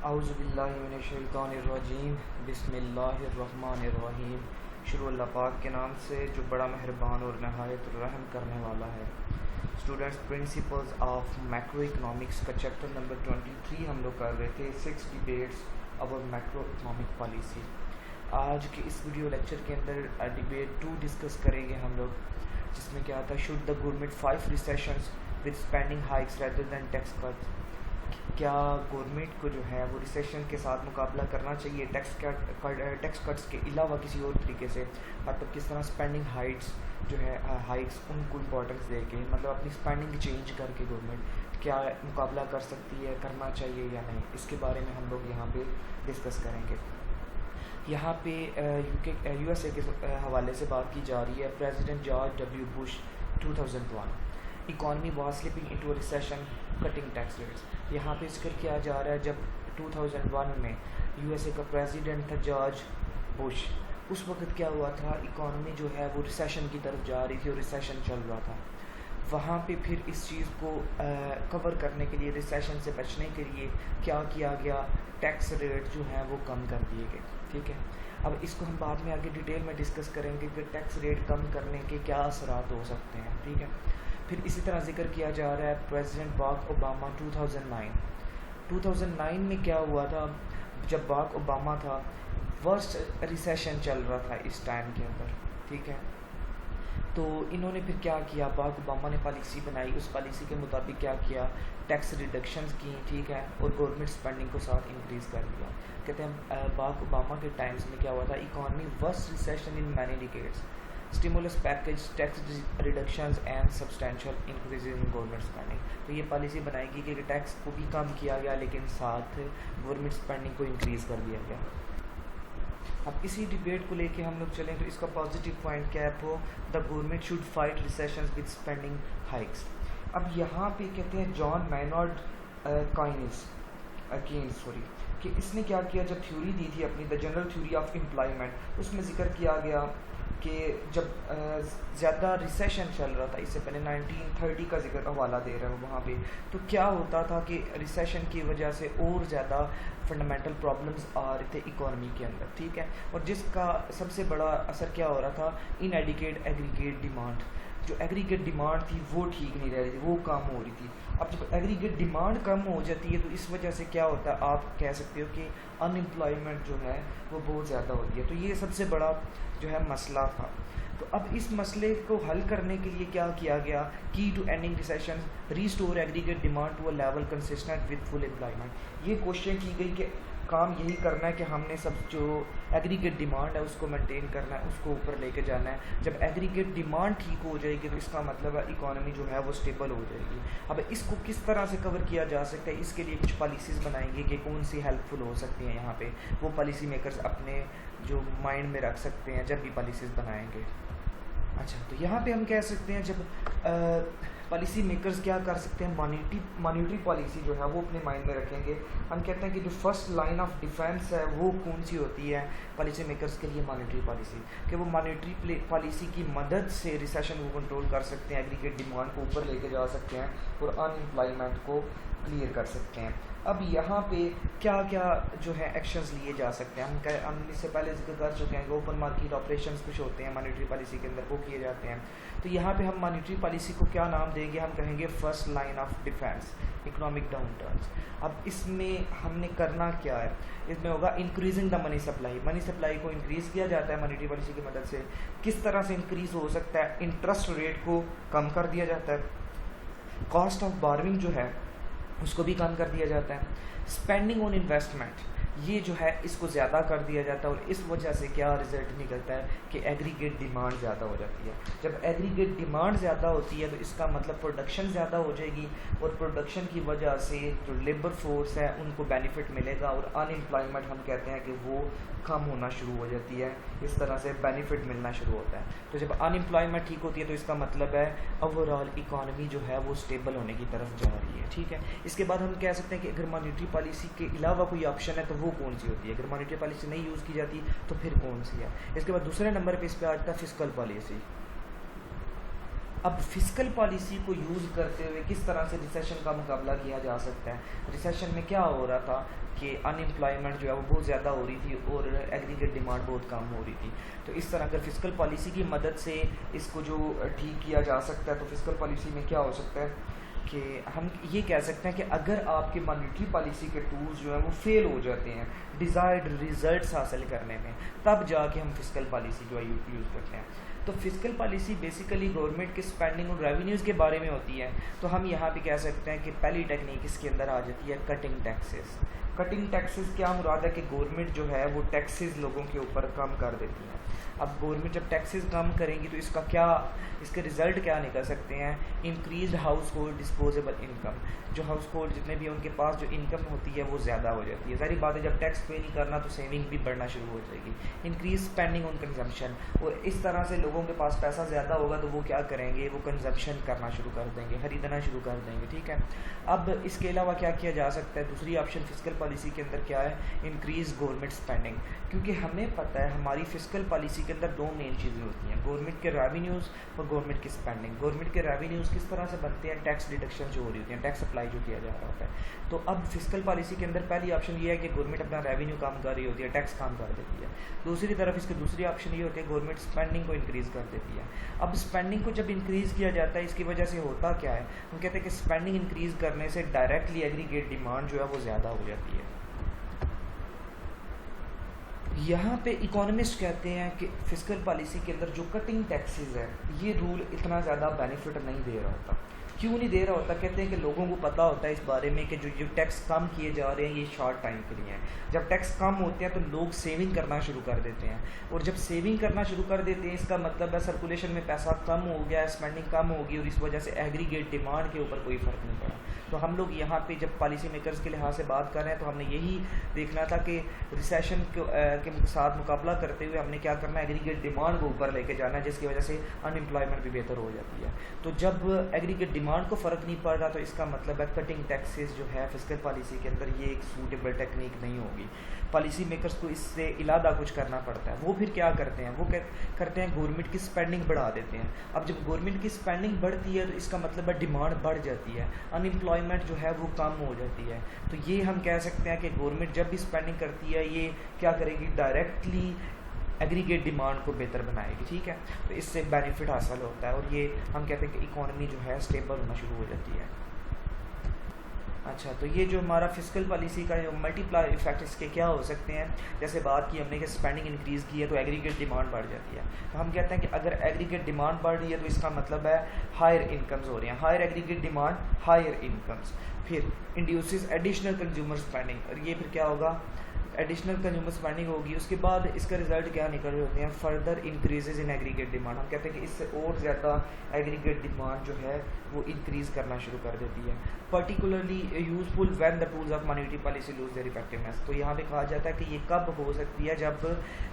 आउज़ुबिल्लाहिमिनश्शैतानिर्रजीम बिस्मिल्लाहिर्रहमानिर्रहीम। शुरू अल्लाह पाक के नाम से जो बड़ा मेहरबान और नहायत रहम करने वाला है। Students, principles of macro economics का चैप्टर नंबर 23 हम लोग कर रहे थे, 6 debates about macro economic policy. आज के इस वीडियो लेक्चर के अंदर डिबेट 2 डिस्कस करेंगे हम लोग, जिसमें क्या आता है, should the government 5 recessions with spending hikes rather than tax cut. क्या गवर्नमेंट को जो है वो रिसेशन के साथ मुकाबला करना चाहिए टैक्स कट्स के अलावा किसी और तरीके से, मतलब किस तरह स्पेंडिंग हाइट्स जो है हाइक्स उनको इम्पोर्टेंस दे के, मतलब अपनी स्पेंडिंग चेंज करके गवर्नमेंट क्या मुकाबला कर सकती है, करना चाहिए या नहीं, इसके बारे में हम लोग यहाँ पे डिस्कस करेंगे। यहाँ पे यूएसए के हवाले से बात की जा रही है। President George W Bush 2001 economy was slipping into a recession cutting tax rates. यहाँ पे जिक्र किया जा रहा है जब 2001 में यूएसए का प्रेसिडेंट था जॉर्ज बुश, उस वक्त क्या हुआ था, इकॉनमी जो है वो रिसेशन की तरफ जा रही थी और रिसेशन चल रहा था। वहाँ पे फिर इस चीज़ को कवर करने के लिए, रिसेशन से बचने के लिए क्या किया गया, टैक्स रेट जो है वो कम कर दिए गए। ठीक है, अब इसको हम बाद में आगे डिटेल में डिस्कस करेंगे कि टैक्स रेट कम करने के क्या असरात हो सकते हैं। ठीक है, फिर इसी तरह जिक्र किया जा रहा है प्रेसिडेंट बाराक ओबामा 2009 में क्या हुआ था, जब बाराक ओबामा था, वर्स्ट रिसेशन चल रहा था इस टाइम के अंदर। ठीक है, तो इन्होंने फिर क्या किया, बाराक ओबामा ने पॉलिसी बनाई, उस पॉलिसी के मुताबिक क्या किया, टैक्स रिडक्शंस की। ठीक है, और गवर्नमेंट स्पेंडिंग को साथ इंक्रीज़ कर दिया। कहते हैं बाराक ओबामा के टाइम्स में क्या हुआ था, economy worst recession in many decades, stimulus package, tax reductions and substantial increase in government spending. तो ये पॉलिसी बनाएगी कि टैक्स को भी कम किया गया लेकिन साथ गवर्नमेंट स्पेंडिंग को इंक्रीज़ कर दिया गया। अब इसी डिबेट को लेके हम लोग चलें तो इसका पॉजिटिव पॉइंट क्या है, वो the government should fight recessions with spending hikes. अब यहाँ पे कहते हैं जॉन मैनॉर्ड केन्स कि इसने क्या किया, जब थ्योरी दी थी अपनी the general theory of employment, उसमें जिक्र किया गया कि जब ज़्यादा रिसेशन चल रहा था, इससे पहले 1930 का जिक्र हवाला दे रहा है वहाँ पे, तो क्या होता था कि रिसेशन की वजह से और ज़्यादा फंडामेंटल प्रॉब्लम्स आ रहे थे इकॉनमी के अंदर। ठीक है, और जिसका सबसे बड़ा असर क्या हो रहा था, इनएडिकेट एग्रीगेट डिमांड, जो एग्रीगेट डिमांड थी वो ठीक नहीं रह रही थी, वो कम हो रही थी। अब जब एग्रीगेट डिमांड कम हो जाती है तो इस वजह से क्या होता है, आप कह सकते हो कि अनएम्प्लॉयमेंट जो है वो बहुत ज़्यादा होती है। तो ये सबसे बड़ा जो है मसला था। तो अब इस मसले को हल करने के लिए क्या किया गया, key to ending recession, restore aggregate demand to a level consistent with full employment. ये क्वेश्चन की गई कि काम यही करना है कि हमने सब जो एग्रीगेट डिमांड है उसको मेंटेन करना है, उसको ऊपर लेके जाना है। जब एग्रीगेट डिमांड ठीक हो जाएगी तो इसका मतलब है इकॉनमी जो है वो स्टेबल हो जाएगी। अब इसको किस तरह से कवर किया जा सकता है, इसके लिए कुछ पॉलिसीज़ बनाएंगे कि कौन सी हेल्पफुल हो सकती हैं। यहाँ पे वो पॉलिसी मेकर्स अपने जो माइंड में रख सकते हैं जब भी पॉलिसीज़ बनाएंगे। अच्छा, तो यहाँ पे हम कह सकते हैं जब पॉलिसी मेकर्स क्या कर सकते हैं, मॉनिटरी पॉलिसी जो है वो अपने माइंड में रखेंगे। हम कहते हैं कि जो फर्स्ट लाइन ऑफ डिफेंस है वो कौन सी होती है पॉलिसी मेकर्स के लिए, मॉनिटरी पॉलिसी, कि वो मॉनिटरी पॉलिसी की मदद से रिसेशन को कंट्रोल कर सकते हैं, एग्रीगेट डिमांड को ऊपर लेके जा सकते हैं और अनएम्प्लॉयमेंट को क्लियर कर सकते हैं। अब यहाँ पे क्या क्या जो है एक्शंस लिए जा सकते हैं, हम इससे पहले जिक्र कर चुके हैं कि ओपन मार्केट ऑपरेशंस कुछ होते हैं मॉनिटरी पॉलिसी के अंदर, वो किए जाते हैं। तो यहाँ पे हम मॉनिटरी पॉलिसी को क्या नाम देंगे, हम कहेंगे first line of defence economic downturns. अब इसमें हमने करना क्या है, इसमें होगा इंक्रीजिंग द मनी सप्लाई को इंक्रीज़ किया जाता है मॉनिटरी पॉलिसी की मदद से। किस तरह से इंक्रीज़ हो सकता है, इंटरेस्ट रेट को कम कर दिया जाता है, कॉस्ट ऑफ बारविंग जो है उसको भी कम कर दिया जाता है, स्पेंडिंग ऑन इन्वेस्टमेंट ये जो है इसको ज़्यादा कर दिया जाता है। और इस वजह से क्या रिजल्ट निकलता है कि एग्रीगेट डिमांड ज़्यादा हो जाती है। जब एग्रीगेट डिमांड ज़्यादा होती है तो इसका मतलब प्रोडक्शन ज़्यादा हो जाएगी और प्रोडक्शन की वजह से जो लेबर फोर्स है उनको बेनिफिट मिलेगा और अनएम्प्लॉयमेंट हम कहते हैं कि वो कम होना शुरू हो जाती है। इस तरह से बेनिफिट मिलना शुरू होता है। तो जब अनएम्प्लॉयमेंट ठीक होती है तो इसका मतलब है ओवरऑल इकॉनमी जो है वो स्टेबल होने की तरफ जा रही है। ठीक है, इसके बाद हम कह सकते हैं कि अगर मॉनिटरी पॉलिसी के अलावा कोई ऑप्शन है तो वो कौन सी होती है, अगर मॉनिटरी पॉलिसी नहीं यूज़ की जाती तो फिर कौन सी है। इसके बाद दूसरे नंबर पे इस पर आता है फिस्कल पॉलिसी। अब फिस्कल पॉलिसी को यूज़ करते हुए किस तरह से रिसेशन का मुकाबला किया जा सकता है। रिसेशन में क्या हो रहा था कि अनएम्प्लॉयमेंट जो है वो बहुत ज़्यादा हो रही थी और एग्रीगेट डिमांड बहुत कम हो रही थी। तो इस तरह अगर फिस्कल पॉलिसी की मदद से इसको जो ठीक किया जा सकता है, तो फिस्कल पॉलिसी में क्या हो सकता है कि हम ये कह सकते हैं कि अगर आपके मॉनेटरी पॉलिसी के टूल्स जो हैं वो फेल हो जाते हैं डिज़ायर्ड रिजल्ट्स हासिल करने में, तब जाके हम फिस्कल पॉलिसी जो है यूज़ करते हैं। तो फिस्कल पॉलिसी बेसिकली गवर्नमेंट के स्पेंडिंग और रेवेन्यूज़ के बारे में होती है। तो हम यहाँ पे कह सकते हैं कि पहली टेक्निक इसके अंदर आ जाती है कटिंग टैक्सेस। कटिंग टैक्सेस क्या मुराद है कि गवर्नमेंट जो है वो टैक्सेस लोगों के ऊपर कम कर देती है। अब गवर्नमेंट जब टैक्सेस कम करेंगी तो इसके रिज़ल्ट क्या निकल सकते हैं, increase house hold disposable income. जो हाउस होल्ड जितने भी उनके पास जो इनकम होती है वो ज़्यादा हो जाती है। ज़ाहिर बात है जब टैक्स पे नहीं करना तो सेविंग भी बढ़ना शुरू हो जाएगी। इंक्रीज स्पेंडिंग ऑन कंजम्पशन, और इस तरह से लोगों के पास पैसा ज़्यादा होगा तो वो क्या करेंगे, वो कंजम्पशन करना शुरू कर देंगे, ख़रीदना शुरू कर देंगे। ठीक है, अब इसके अलावा क्या किया जा सकता है, दूसरी ऑप्शन फिस्कल पॉलिसी के अंदर क्या है, इंक्रीज गवर्नमेंट स्पेंडिंग। क्योंकि हमें पता है हमारी फिस्कल पॉलिसी के अंदर दो मेन चीज़ें होती हैं, गवर्नमेंट के रेवेन्यूज़ और गवर्नमेंट की स्पेंडिंग। गवर्नमेंट के रेवेन्यूज़ किस तरह से बनते हैं, टैक्स डिडक्शन जो हो रही होती हैं, टैक्स अप्लाई जो किया जा रहा होता है। तो अब फिस्कल पॉलिसी के अंदर पहली ऑप्शन ये है कि गवर्नमेंट अपना रेवेन्यू कम कर रही होती है, टैक्स कम कर देती है। दूसरी तरफ इसकी दूसरी ऑप्शन ये होती है गवर्नमेंट स्पेंडिंग को इंक्रीज़ कर देती है। अब स्पेंडिंग को जब इंक्रीज़ किया जाता है इसकी वजह से होता क्या है, हम कहते हैं कि स्पेंडिंग इंक्रीज़ करने से डायरेक्टली एग्रीगेट डिमांड जो है वो ज़्यादा हो जाती है। यहाँ पे इकोनॉमिस्ट कहते हैं कि फिस्कल पॉलिसी के अंदर जो कटिंग टैक्सेस है ये रूल इतना ज़्यादा बेनिफिट नहीं दे रहा होता। क्यों नहीं दे रहा होता, कहते हैं कि लोगों को पता होता है इस बारे में कि जो टैक्स कम किए जा रहे हैं ये शॉर्ट टाइम के लिए हैं। जब टैक्स कम होते हैं तो लोग सेविंग करना शुरू कर देते हैं, और जब सेविंग करना शुरू कर देते हैं इसका मतलब है सर्कुलेशन में पैसा कम हो गया, स्पेंडिंग कम होगी, और इस वजह से एग्रीगेट डिमांड के ऊपर कोई फ़र्क नहीं पड़ा। तो हम लोग यहाँ पे जब पॉलिसी मेकर्स के लिहाज से बात कर रहे हैं तो हमने यही देखना था कि रिसेशन के साथ मुकाबला करते हुए हमने क्या करना है, एग्रीगेट डिमांड को ऊपर लेके जाना है, जिसकी वजह से अनएम्प्लॉयमेंट भी बेहतर हो जाती है। तो जब एग्रीगेट डिमांड को फ़र्क नहीं पड़ रहा तो इसका मतलब है कटिंग टैक्सेस जो है फिस्कल पॉलिसी के अंदर ये एक सूटेबल टेक्निक नहीं होगी। पॉलिसी मेकर्स को इससे इलादा कुछ करना पड़ता है। वो फिर क्या करते हैं, वो क्या करते हैं, गवर्नमेंट की स्पेंडिंग बढ़ा देते हैं। अब जब गवर्नमेंट की स्पेंडिंग बढ़ती है तो इसका मतलब है डिमांड बढ़ जाती है, अनएम्प्लॉयमेंट जो है वो कम हो जाती है। तो ये हम कह सकते हैं कि गवर्नमेंट जब भी स्पेंडिंग करती है ये क्या करेगी, डायरेक्टली एग्रीगेट डिमांड को बेहतर बनाएगी। ठीक है, तो इससे बेनिफिट हासिल होता है और ये हम कहते हैं कि इकॉनमी जो है स्टेबल होना शुरू हो जाती है। अच्छा, तो ये जो हमारा फिस्कल पॉलिसी का जो मल्टीप्लाई इफेक्ट इसके क्या हो सकते हैं, जैसे बात की हमने कि स्पेंडिंग इंक्रीज़ की है तो एग्रीगेट डिमांड बढ़ जाती है। तो हम कहते हैं कि अगर एग्रीगेट डिमांड बढ़ रही है तो इसका मतलब है हायर इनकम्स हो रही हैं, higher aggregate demand higher incomes. फिर इंड्यूसेस एडिशनल कंज्यूमर स्पेंडिंग, और ये फिर क्या होगा, एडिशनल कंज्यूमर स्पेंडिंग होगी। उसके बाद इसका रिजल्ट क्या निकल रहे होते हैं, further increases in aggregate demand. हम कहते हैं कि इससे और ज़्यादा एग्रीगेट डिमांड जो है वो इंक्रीज़ करना शुरू कर देती है। Particularly useful when the tools of monetary policy lose their effectiveness. तो यहाँ पे कहा जाता है कि ये कब हो सकती है, जब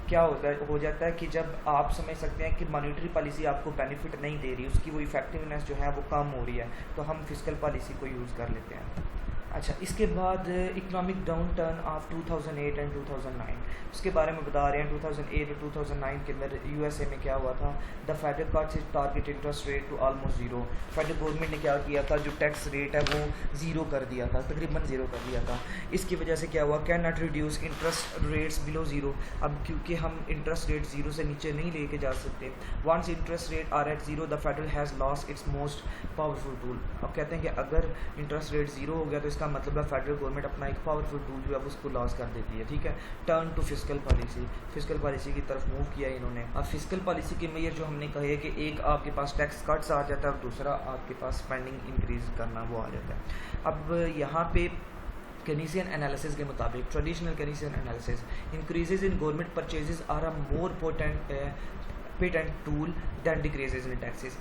क्या हो जाता है कि जब आप समझ सकते हैं कि मॉनेटरी पॉलिसी आपको बेनिफिट नहीं दे रही, उसकी वो इफेक्टिवनेस जो है वो कम हो रही है, तो हम फिस्कल पॉलिसी को यूज़ कर लेते हैं। अच्छा, इसके बाद economic down turn off 2008 and 2009 उसके बारे में बता रहे हैं। 2008 और 2009 के अंदर यूएसए में क्या हुआ था, the federal cut is target interest rate to almost zero. Federal government ने क्या किया था, जो टैक्स रेट है वो ज़ीरो कर दिया था, तकरीबन ज़ीरो कर दिया था। इसकी वजह से क्या हुआ, can not reduce interest rates below zero. अब क्योंकि हम इंटरेस्ट रेट ज़ीरो से नीचे नहीं लेके जा सकते, once interest rate are at zero the federal has lost its most powerful tool. अब कहते हैं कि अगर इंटरेस्ट रेट ज़ीरो हो गया तो इसका मतलब है फेडरल गवर्नमेंट अपना एक पावरफुल टूल जो है उसको लॉस कर देती है। ठीक है, turn to fiscal policy, fiscal policy की तरफ मूव किया इन्होंने। अब फिस्कल पॉलिसी के मेजर जो हमने कहे कि एक आपके पास टैक्स कट्स आ जाता है और दूसरा आपके पास स्पेंडिंग इंक्रीज करना वो आ जाता है। अब यहाँ पे केनीसियन एनालिसिस के मुताबिक, traditional Keynesian analysis, increases in government purchases are a more potent tool than decreases in taxes.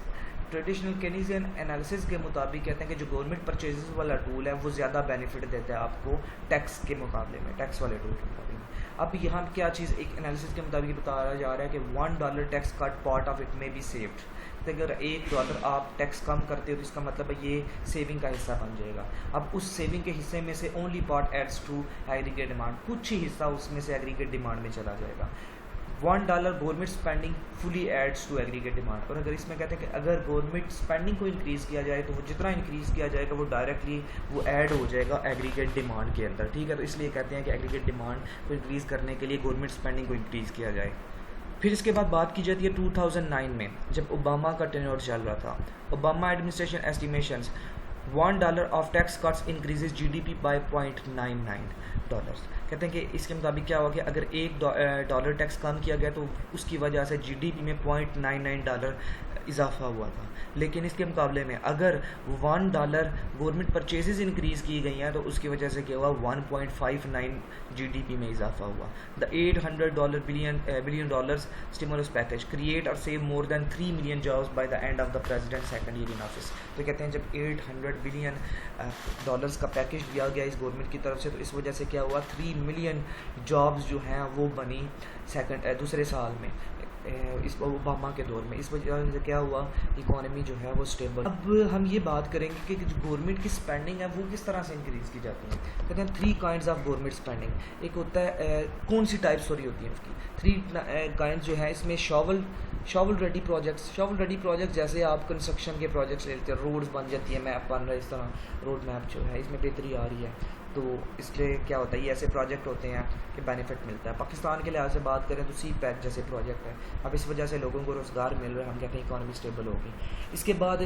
Traditional Keynesian analysis के मुताबिक कहते हैं कि जो गवर्नमेंट परचेजेस वाला टूल है वो ज़्यादा बेनिफिट देता है आपको टैक्स के मुकाबले में, टैक्स वाले टूल के मुकाबले में। अब यहाँ क्या चीज़ एक एनालिसिस के मुताबिक बताया जा रहा है कि $1 tax cut part of it में बी सेव्ड। तो अगर $1 आप टैक्स कम करते हो तो इसका मतलब है ये सेविंग का हिस्सा बन जाएगा। अब उस सेविंग के हिस्से में से only part aids to aggregate demand, कुछ ही हिस्सा उसमें से एग्रीगेट डिमांड में चला जाएगा। $1 government spending fully aids to aggregate demand. और अगर इसमें कहते हैं कि अगर गवर्नमेंट स्पेंडिंग को इंक्रीज़ किया जाए तो वो जितना इंक्रीज़ किया जाएगा वो डायरेक्टली वो ऐड हो जाएगा एग्रीगेट डिमांड के अंदर, ठीक है। तो इसलिए कहते हैं कि एग्रीगेट डिमांड को इंक्रीज़ करने के लिए गवर्नमेंट स्पेंडिंग को इंक्रीज़ किया जाए। फिर इसके बाद बात की जाती है 2009 में, जब ओबामा का टेन्योर चल रहा था। Obama administration estimations $1 of tax cuts increases GDP by $0.99। कहते हैं कि इसके मुताबिक क्या हुआ कि अगर $1 टैक्स कम किया गया तो उसकी वजह से GDP में $0.99 इजाफा हुआ था। लेकिन इसके मुकाबले में अगर $1 गवर्नमेंट परचेजेस इंक्रीज़ की गई हैं तो उसकी वजह से क्या हुआ, 1.59 GDP में इजाफा हुआ। The $800 billion stimulus package create और save more than 3 million jobs by the end of the president second year in office. तो कहते हैं जब $800 बिलियन का पैकेज दिया गया इस गवर्नमेंट की तरफ से, तो इस वजह से क्या हुआ, 3 मिलियन जॉब्स जो हैं वो बनी दूसरे साल में इस ओबामा के दौर में। इस वजह से क्या हुआ, इकोनॉमी जो है वो स्टेबल। अब हम ये बात करेंगे कि जो गवर्नमेंट की स्पेंडिंग है वो किस तरह से इंक्रीज़ की जाती है। कहते हैं 3 काइंड्स ऑफ गवर्नमेंट स्पेंडिंग। एक होता है कौन सी टाइप सॉरी होती है उसकी 3 काइंड जो है। इसमें शॉवल रेडी प्रोजेक्ट्स जैसे आप कंस्ट्रक्शन के प्रोजेक्ट्स लेते हैं, रोड्स बन जाती है, मैप बन रहा है, इस तरह रोड मैप जो है इसमें बेहतरी आ रही है, तो इसलिए क्या होता है ये ऐसे प्रोजेक्ट होते हैं कि बेनिफिट मिलता है। पाकिस्तान के लिहाज से बात करें तो CPEC जैसे प्रोजेक्ट है, अब इस वजह से लोगों को रोज़गार मिल रहा है, हम कहते हैं इकॉनमी स्टेबल होगी। इसके बाद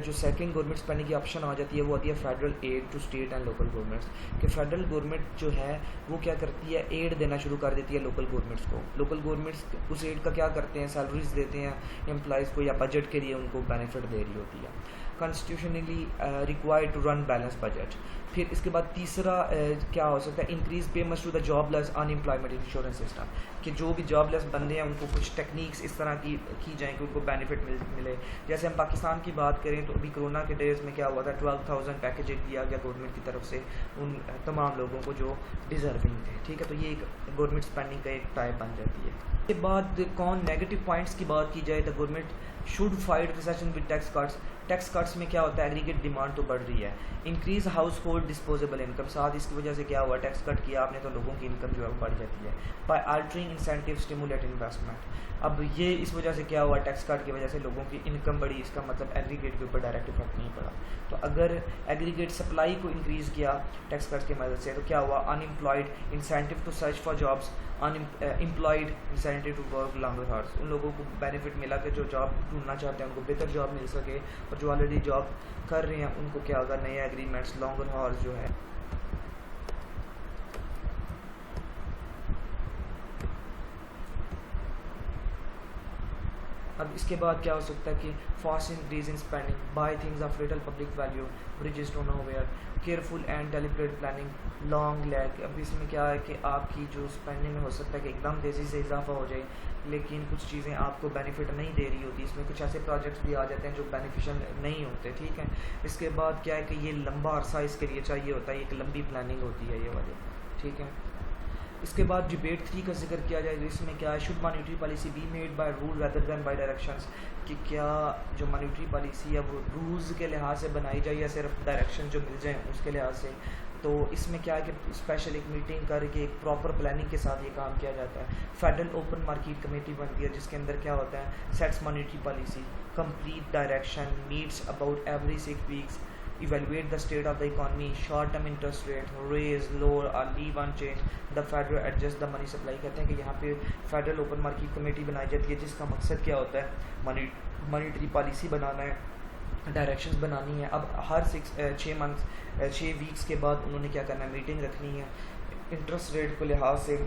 जो सेकंड गवर्नमेंट स्पेंडिंग की ऑप्शन आ जाती है वो आती है federal aid to state and local governments. कि फेडरल गवर्नमेंट जो है वो क्या करती है, एड देना शुरू कर देती है लोकल गवर्नमेंट्स को। लोकल गवर्नमेंट्स उस एड का क्या करते हैं, सैलरीज देते हैं एम्प्लॉयज़ को या बजट के लिए उनको बेनिफिट दे रही होती है। Constitutionally required to run balance budget. फिर इसके बाद तीसरा क्या हो सकता है, increase payments to the jobless unemployment insurance system. कि जो भी जॉबलेस बंदे हैं उनको कुछ टेक्निक्स इस तरह की जाएँ कि उनको बेनिफिट मिले। जैसे हम पाकिस्तान की बात करें तो अभी कोरोना के डेज में क्या हुआ था, 12,000 पैकेज दिया गया गवर्नमेंट की तरफ से उन तमाम लोगों को जो डिजर्विंग थे, ठीक है। तो ये एक गवर्नमेंट स्पेंडिंग का एक टाइप बन जाती है। इसके बाद कौन नेगेटिव पॉइंट्स की बात की जाए तो government should fight recession with tax cuts. Tax cuts में क्या होता है, एग्रीगेट डिमांड तो बढ़ रही है। Increase house hold disposable income, साथ इसकी वजह से क्या हुआ, टैक्स कट किया आपने तो लोगों की इनकम जो है वो बढ़ जाती है। By altering incentive stimulate investment. अब ये इस वजह से क्या हुआ, टैक्स कट की वजह से लोगों की इनकम बढ़ी, इसका मतलब एग्रीगेट के ऊपर डायरेक्ट इफेक्ट नहीं पड़ा। तो अगर एग्रीगेट सप्लाई को इंक्रीज़ किया टैक्स कट की मदद से तो क्या हुआ, unemployed incentive to search for jobs, unemployed incentive to work longer hours. उन लोगों को बेनिफिट मिला कि जो जॉब ढूंढना चाहते हैं उनको बेहतर जॉब मिल सके, और जो ऑलरेडी जॉब कर रहे हैं उनको क्या होगा, नए एग्रीमेंट्स लॉन्गर हावर्स जो है। अब इसके बाद क्या हो सकता है कि fast increase in spending, by things of little public value, bridges to nowhere, careful and deliberate planning, long lag. अब इसमें क्या है कि आपकी जो स्पेंडिंग हो सकता है कि एकदम तेज़ी से इजाफा हो जाए, लेकिन कुछ चीज़ें आपको बेनिफिट नहीं दे रही होती। इसमें कुछ ऐसे प्रोजेक्ट्स भी आ जाते हैं जो बेनिफिशियल नहीं होते, ठीक है। इसके बाद क्या है कि ये लंबा अरसा इसके लिए चाहिए होता है, एक लंबी प्लानिंग होती है ये वाली, ठीक है। इसके बाद डिबेट 3 का जिक्र किया जाएगा। इसमें क्या है, should monetary policy be made by rule rather than by directions. कि क्या जो मॉनेटरी पॉलिसी है वो रूल्स के लिहाज से बनाई जाए या सिर्फ डायरेक्शन जो मिल जाए उसके लिहाज से। तो इसमें क्या है कि स्पेशल एक मीटिंग करके एक प्रॉपर प्लानिंग के साथ ये काम किया जाता है। फेडरल ओपन मार्केट कमेटी बनती है जिसके अंदर क्या होता है, sets monetary policy, complete direction, meets about every 6 weeks, evaluate the state of the economy, short-term interest rate, raise, lower or leave unchanged, the federal adjust the money supply। कहते हैं कि यहाँ पे फेडरल ओपन मार्केट कमेटी बनाई जाती है जिसका मकसद क्या होता है, मॉनेटरी पॉलिसी बनाना है, डायरेक्शंस बनानी है। अब हर 6 वीक्स के बाद उन्होंने क्या करना है, मीटिंग रखनी है, इंटरेस्ट रेट को लिहाज से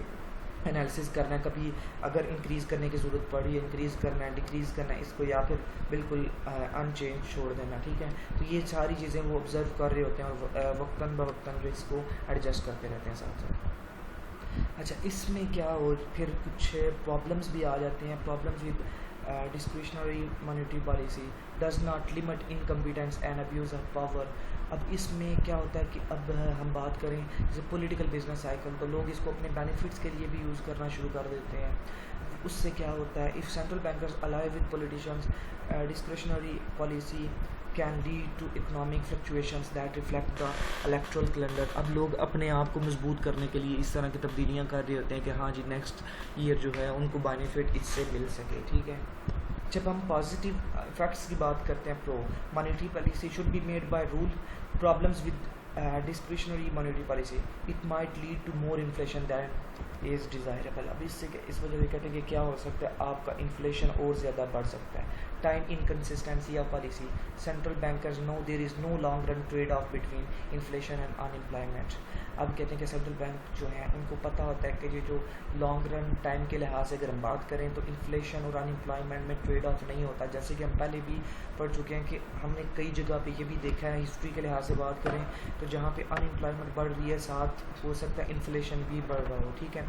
एनालिसिस करना है, कभी अगर इंक्रीज़ करने की ज़रूरत पड़ी, इंक्रीज़ करना है, डिक्रीज़ करना है इसको, या फिर बिल्कुल अनचेंज छोड़ देना, ठीक है। तो ये सारी चीज़ें वो ऑब्ज़र्व कर रहे होते हैं और वक्तन बवक्तन जो इसको एडजस्ट करते रहते हैं साथ साथ। अच्छा, इसमें क्या हो, फिर कुछ प्रॉब्लम्स भी आ जाते हैं। Problems with discretionary monetary policy does not limit incompetence and abuse of power. अब इसमें क्या होता है कि अब हम बात करें जैसे पॉलिटिकल बिजनेस साइकिल, तो लोग इसको अपने बेनिफिट्स के लिए भी यूज़ करना शुरू कर देते हैं। उससे क्या होता है, if central bankers allow with politicians discretionary policy can lead to economic fluctuations that reflect the electoral calendar. अब लोग अपने आप को मजबूत करने के लिए इस तरह की तब्दीलियाँ कर रहे होते हैं कि हाँ जी नेक्स्ट ईयर जो है उनको बेनिफिट इससे मिल सके, ठीक है। जब हम पॉजिटिव इफेक्ट्स की बात करते हैं, pro monetary policy should be made by rule problems with discretionary monetary policy, it might lead to more inflation that is desirable. अब इससे इस वजह से कहते हैं कि क्या हो सकता है, आपका इन्फ्लेशन और ज़्यादा बढ़ सकता है। Time inconsistency of policy, central bankers no there is no long run trade off between inflation and unemployment. अब कहते हैं कि सेंट्रल बैंक जो है उनको पता होता है कि ये जो लॉन्ग रन टाइम के लिहाज से अगर हम बात करें तो इन्फ्लेशन और अनएम्प्लॉयमेंट में ट्रेड ऑफ नहीं होता। जैसे कि हम पहले भी पढ़ चुके हैं कि हमने कई जगह पे ये भी देखा है, हिस्ट्री के लिहाज से बात करें तो जहाँ पे अनएम्प्लॉयमेंट बढ़ रही है साथ हो सकता है इन्फ्लेशन भी बढ़ रहा हो, ठीक है।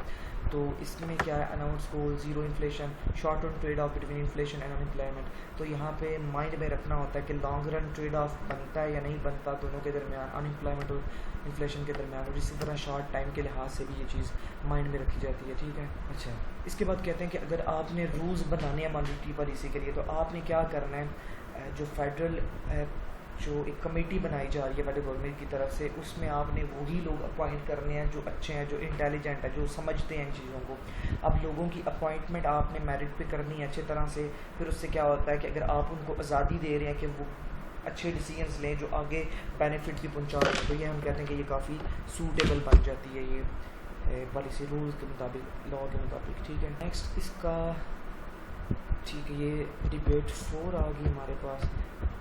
तो इसमें क्या है, announce goal zero inflation, short run trade off between inflation and unemployment. तो यहाँ पे माइंड में रखना होता है कि लॉन्ग रन ट्रेड ऑफ बनता है या नहीं बनता दोनों के दरमियान, अनएम्प्लॉयमेंट और इन्फ्लेशन के दरमियान, और इसी तरह शॉर्ट टाइम के लिहाज से भी ये चीज़ माइंड में रखी जाती है, ठीक है। अच्छा, इसके बाद कहते हैं कि अगर आपने रूल्स बनाने हैं मॉनेटरी पॉलिसी के लिए तो आपने क्या करना है, जो फेडरल जो एक कमेटी बनाई जा रही है फेडरल गवर्नमेंट की तरफ से, उसमें आपने वही लोग अपॉइंट करने हैं जो अच्छे हैं, जो इंटेलिजेंट है, जो समझते हैं इन चीज़ों को। अब लोगों की अपॉइंटमेंट आपने मेरिट पे करनी है अच्छे तरह से, फिर उससे क्या होता है कि अगर आप उनको आज़ादी दे रहे हैं कि वो अच्छे डिसीजंस लें जो आगे बेनिफिट भी पहुँचा रहे हैं, तो ये हम कहते हैं कि ये काफ़ी सूटेबल बन जाती है ये पॉलिसी रूल्स के मुताबिक, लॉ के मुताबिक, ठीक है। नेक्स्ट इसका, ठीक है, ये डिबेट 4 आ गई हमारे पास,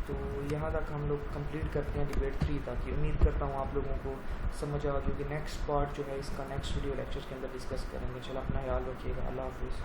तो यहाँ तक हम लोग कंप्लीट करते हैं डिबेट 3 तक। उम्मीद करता हूँ आप लोगों को समझ आ गई होगी। नेक्स्ट पार्ट जो है इसका नेक्स्ट वीडियो लेक्चर्स के अंदर डिस्कस करेंगे। चलो अपना ख्याल रखिएगा, अल्लाह हाफिज़।